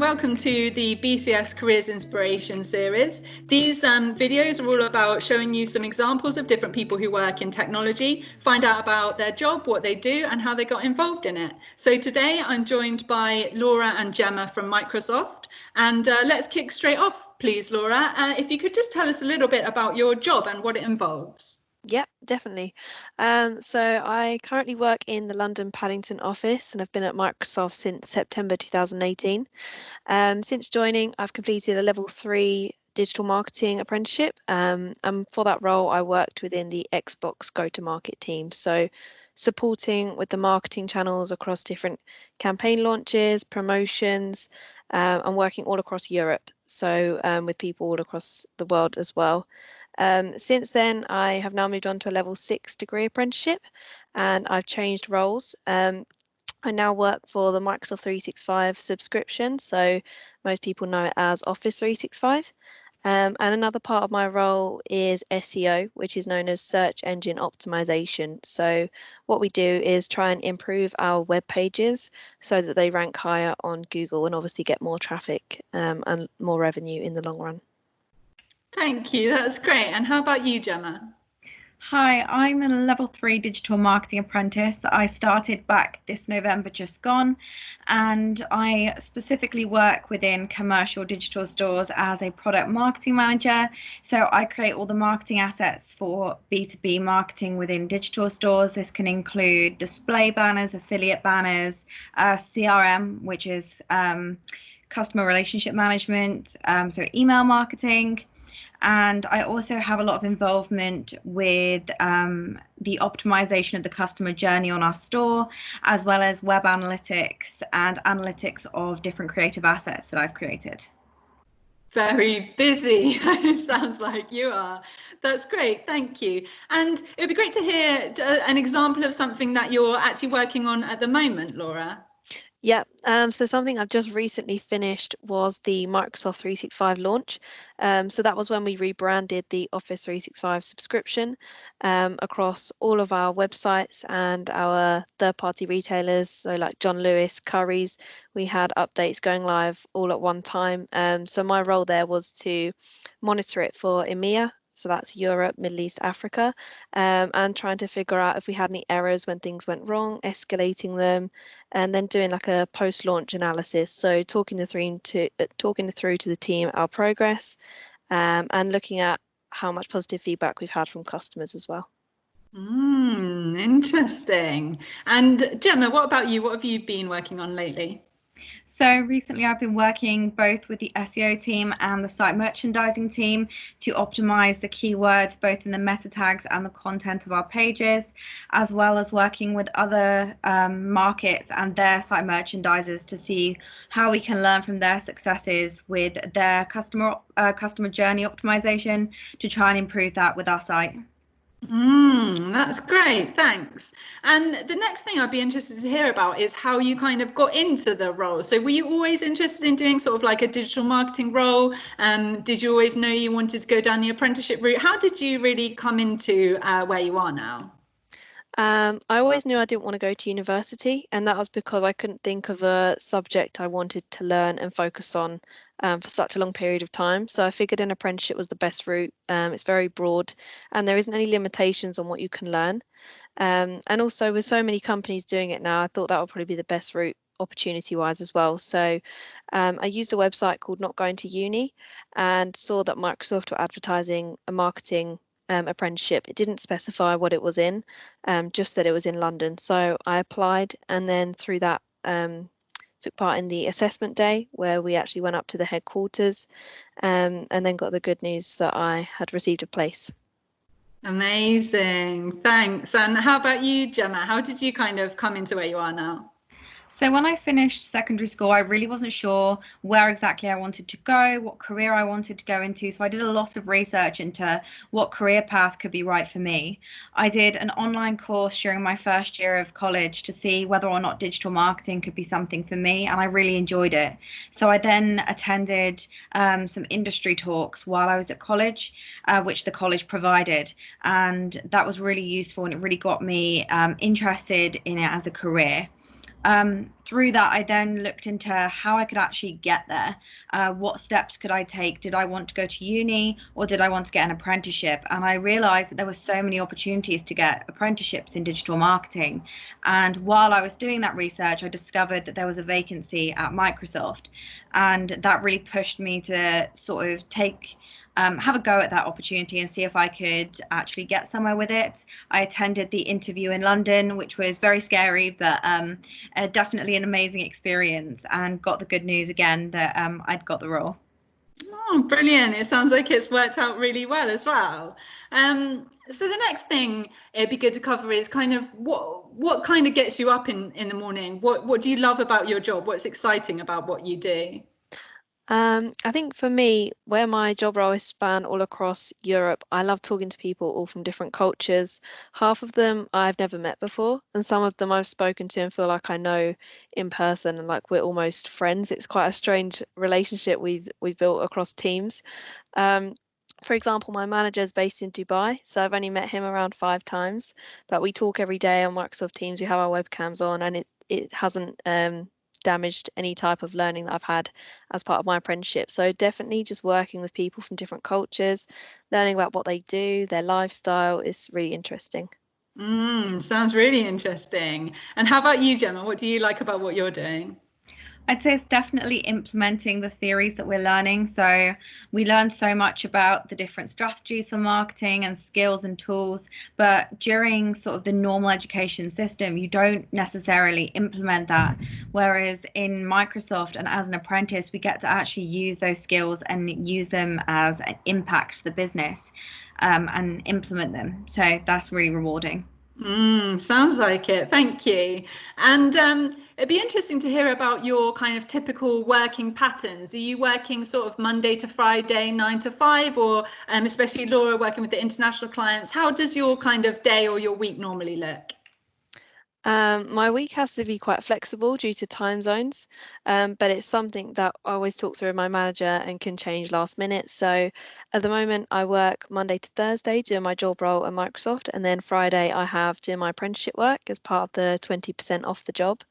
welcome to the BCS Careers Inspiration series. These videos are all about showing you some examples of different people who work in technology, find out about their job, what they do, and how they got involved in it. So today I'm joined by Laura and Gemma from Microsoft, and let's kick straight off, please, Laura. If you could just tell us a little bit about your job and what it involves. Yep, definitely. So I currently work in the London Paddington office and I've been at Microsoft since September 2018. Since joining, I've completed a level 3 digital marketing apprenticeship. And for that role, I worked within the Xbox go-to-market team. So supporting with the marketing channels across different campaign launches, promotions, and working all across Europe. So with people all across the world as well. Since then, I have now moved on to a level 6 degree apprenticeship and I've changed roles. I now work for the Microsoft 365 subscription, so most people know it as Office 365. And another part of my role is SEO, which is known as search engine optimization. So what we do is try and improve our web pages so that they rank higher on Google and obviously get more traffic and more revenue in the long run. Thank you, that's great. And how about you, Gemma? Hi, I'm a level 3 digital marketing apprentice. I started back this November just gone, and I specifically work within commercial digital stores as a product marketing manager. So I create all the marketing assets for B2B marketing within digital stores. This can include display banners, affiliate banners, CRM, which is customer relationship management, so email marketing. And I also have a lot of involvement with the optimization of the customer journey on our store, as well as web analytics and analytics of different creative assets that I've created. Very busy, it sounds like you are. That's great, thank you. And it would be great to hear an example of something that you're actually working on at the moment, Laura. Yeah, so something I've just recently finished was the Microsoft 365 launch. So that was when we rebranded the Office 365 subscription across all of our websites and our third-party retailers, so like John Lewis, Currys. We had updates going live all at one time. So my role there was to monitor it for EMEA. So that's Europe, Middle East, Africa, and trying to figure out if we had any errors when things went wrong, escalating them, and then doing like a post-launch analysis. So talking through to the team our progress, and looking at how much positive feedback we've had from customers as well. Interesting. And Gemma, what about you? What have you been working on lately? So recently I've been working both with the SEO team and the site merchandising team to optimize the keywords both in the meta tags and the content of our pages, as well as working with other markets and their site merchandisers to see how we can learn from their successes with their customer journey optimization to try and improve that with our site. That's great, thanks. And the next thing I'd be interested to hear about is how you kind of got into the role. So were you always interested in doing sort of like a digital marketing role? Did you always know you wanted to go down the apprenticeship route? How did you really come into where you are now? I always knew I didn't want to go to university, and that was because I couldn't think of a subject I wanted to learn and focus on for such a long period of time. So I figured an apprenticeship was the best route. It's very broad and there isn't any limitations on what you can learn. And also with so many companies doing it now, I thought that would probably be the best route opportunity-wise as well. So I used a website called Not Going to Uni and saw that Microsoft were advertising a marketing apprenticeship. It didn't specify what it was in, just that it was in London. So I applied, and then through that took part in the assessment day where we actually went up to the headquarters, and then got the good news that I had received a place. Amazing, thanks. And how about you, Gemma? How did you kind of come into where you are now? So when I finished secondary school, I really wasn't sure where exactly I wanted to go, what career I wanted to go into. So I did a lot of research into what career path could be right for me. I did an online course during my first year of college to see whether or not digital marketing could be something for me, and I really enjoyed it. So I then attended some industry talks while I was at college, which the college provided, and that was really useful, and it really got me interested in it as a career. Through that, I then looked into how I could actually get there. What steps could I take? Did I want to go to uni, or did I want to get an apprenticeship? And I realized that there were so many opportunities to get apprenticeships in digital marketing. And while I was doing that research, I discovered that there was a vacancy at Microsoft. And that really pushed me to sort of have a go at that opportunity and see if I could actually get somewhere with it. I attended the interview in London, which was very scary, but definitely an amazing experience, and got the good news again that I'd got the role. Oh, brilliant. It sounds like it's worked out really well as well. So the next thing it'd be good to cover is kind of what kind of gets you up in the morning? What do you love about your job? What's exciting about what you do? I think for me, where my job role is span all across Europe, I love talking to people all from different cultures. Half of them I've never met before, and some of them I've spoken to and feel like I know in person and like we're almost friends. It's quite a strange relationship we've built across teams. Um, for example, my manager is based in Dubai, so I've only met him around 5 times, but we talk every day on Microsoft Teams. We have our webcams on, and it hasn't damaged any type of learning that I've had as part of my apprenticeship. So definitely just working with people from different cultures, learning about what they do, their lifestyle is really interesting. Sounds really interesting. And how about you, Gemma? What do you like about what you're doing? I'd say it's definitely implementing the theories that we're learning. So we learn so much about the different strategies for marketing and skills and tools, but during sort of the normal education system, you don't necessarily implement that. Whereas in Microsoft and as an apprentice, we get to actually use those skills and use them as an impact for the business, and implement them. So that's really rewarding. Sounds like it. Thank you. And it'd be interesting to hear about your kind of typical working patterns. Are you working sort of Monday to Friday, 9 to 5, or especially Laura working with the international clients? How does your kind of day or your week normally look? My week has to be quite flexible due to time zones, but it's something that I always talk through with my manager and can change last minute. So at the moment, I work Monday to Thursday doing my job role at Microsoft, and then Friday I have doing my apprenticeship work as part of the 20% off the job.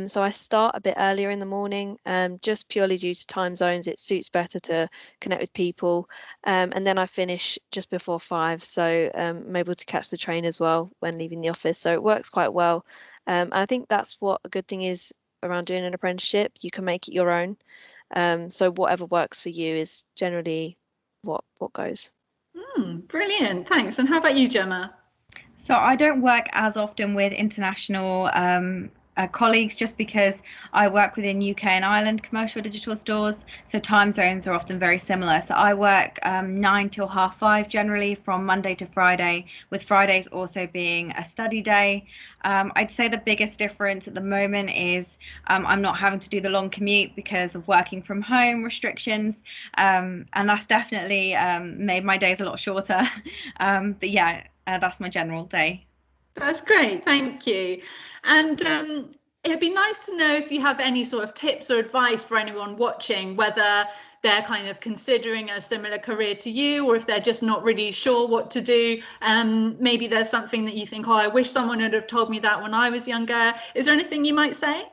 So I start a bit earlier in the morning, just purely due to time zones. It suits better to connect with people. And then I finish just before 5. So I'm able to catch the train as well when leaving the office. So it works quite well. I think that's what a good thing is around doing an apprenticeship. You can make it your own. So whatever works for you is generally what goes. Brilliant. Thanks. And how about you, Gemma? So I don't work as often with international colleagues just because I work within UK and Ireland commercial digital stores. So time zones are often very similar. So I work 9 till 5:30 generally from Monday to Friday, with Fridays also being a study day. I'd say the biggest difference at the moment is I'm not having to do the long commute because of working from home restrictions. And that's definitely made my days a lot shorter. But yeah, that's my general day. That's great, thank you. And it'd be nice to know if you have any sort of tips or advice for anyone watching, whether they're kind of considering a similar career to you, or if they're just not really sure what to do. Maybe there's something that you think, oh, I wish someone would have told me that when I was younger. Is there anything you might say?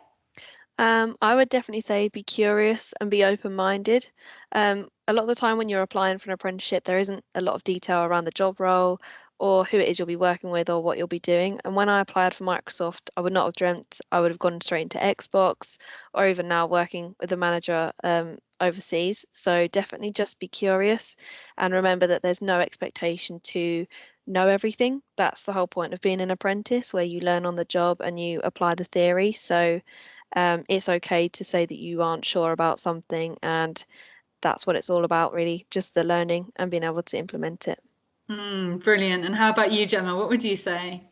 I would definitely say be curious and be open-minded. A lot of the time when you're applying for an apprenticeship, there isn't a lot of detail around the job role or who it is you'll be working with or what you'll be doing. And when I applied for Microsoft, I would not have dreamt I would have gone straight into Xbox or even now working with a manager overseas. So definitely just be curious and remember that there's no expectation to know everything. That's the whole point of being an apprentice, where you learn on the job and you apply the theory. So it's okay to say that you aren't sure about something, and that's what it's all about, really, just the learning and being able to implement it. Brilliant. And how about you, Gemma? What would you say?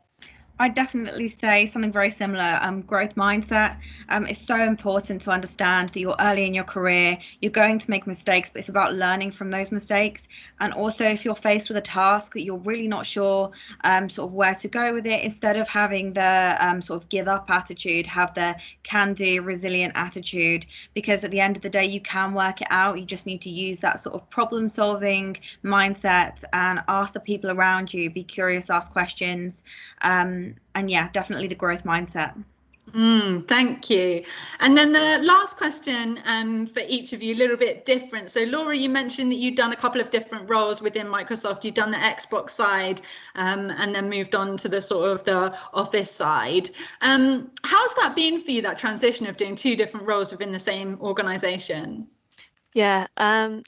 I'd definitely say something very similar. Growth mindset. It's so important to understand that you're early in your career, you're going to make mistakes, but it's about learning from those mistakes. And also, if you're faced with a task that you're really not sure sort of where to go with it, instead of having the sort of give up attitude, have the can do, resilient attitude, because at the end of the day, you can work it out. You just need to use that sort of problem solving mindset and ask the people around you, be curious, ask questions. And yeah, definitely the growth mindset. Thank you. And then the last question for each of you, a little bit different. So Laura, you mentioned that you'd done a couple of different roles within Microsoft. You'd done the Xbox side and then moved on to the sort of the Office side. How's that been for you, that transition of doing two different roles within the same organization? Yeah,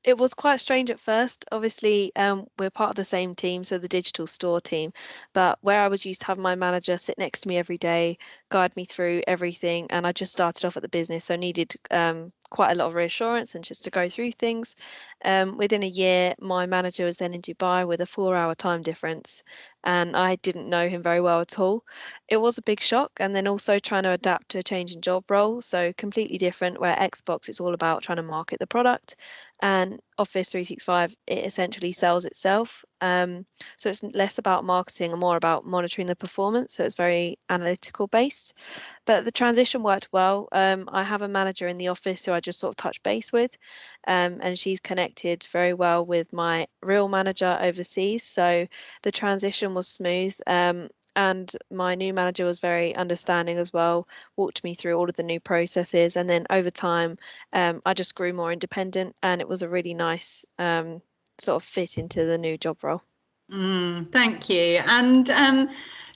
it was quite strange at first. Obviously, we're part of the same team, so the digital store team. But where I was used to have my manager sit next to me every day, guide me through everything, and I just started off at the business, so needed quite a lot of reassurance and just to go through things. Within a year, my manager was then in Dubai with a 4-hour time difference, and I didn't know him very well at all. It was a big shock, and then also trying to adapt to a change in job role, so completely different. Where Xbox, it's all about trying to market the product, and Office 365, it essentially sells itself. So it's less about marketing and more about monitoring the performance. So it's very analytical based. But the transition worked well. I have a manager in the office who I just sort of touch base with, and she's connected very well with my real manager overseas. So the transition was smooth. And my new manager was very understanding as well, walked me through all of the new processes. And then over time, I just grew more independent, and it was a really nice sort of fit into the new job role. Thank you. And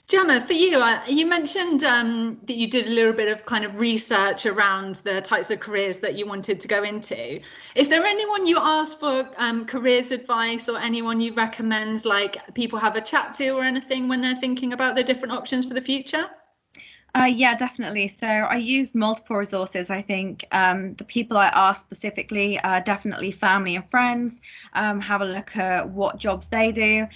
Gemma, for you, you mentioned that you did a little bit of kind of research around the types of careers that you wanted to go into. Is there anyone you ask for careers advice, or anyone you recommend, like people have a chat to or anything when they're thinking about the different options for the future? Yeah, definitely. So I used multiple resources. I think the people I asked specifically, definitely family and friends, have a look at what jobs they do.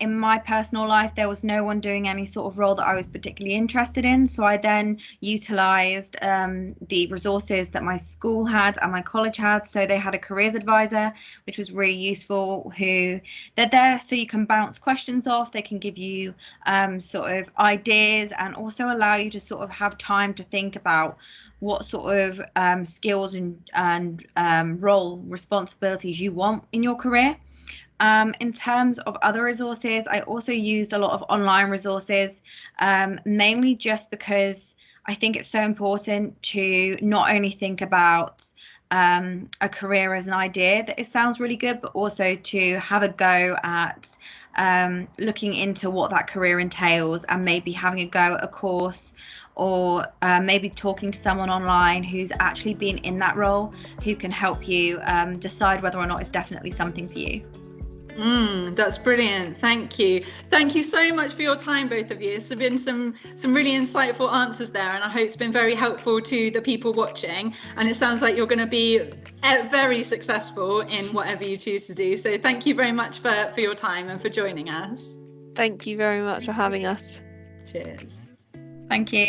In my personal life, there was no one doing any sort of role that I was particularly interested in. So I then utilized the resources that my school had and my college had. So they had a careers advisor, which was really useful, who they're there so you can bounce questions off. They can give you sort of ideas and also allow you to sort of have time to think about what sort of skills and role responsibilities you want in your career. In terms of other resources, I also used a lot of online resources, mainly just because I think it's so important to not only think about a career as an idea that it sounds really good, but also to have a go at looking into what that career entails, and maybe having a go at a course, or maybe talking to someone online who's actually been in that role, who can help you decide whether or not it's definitely something for you. That's brilliant. Thank you. Thank you so much for your time, both of you. It's been some really insightful answers there, and I hope it's been very helpful to the people watching. And it sounds like you're going to be very successful in whatever you choose to do. So thank you very much for your time and for joining us. Thank you very much for having us. Cheers. Thank you.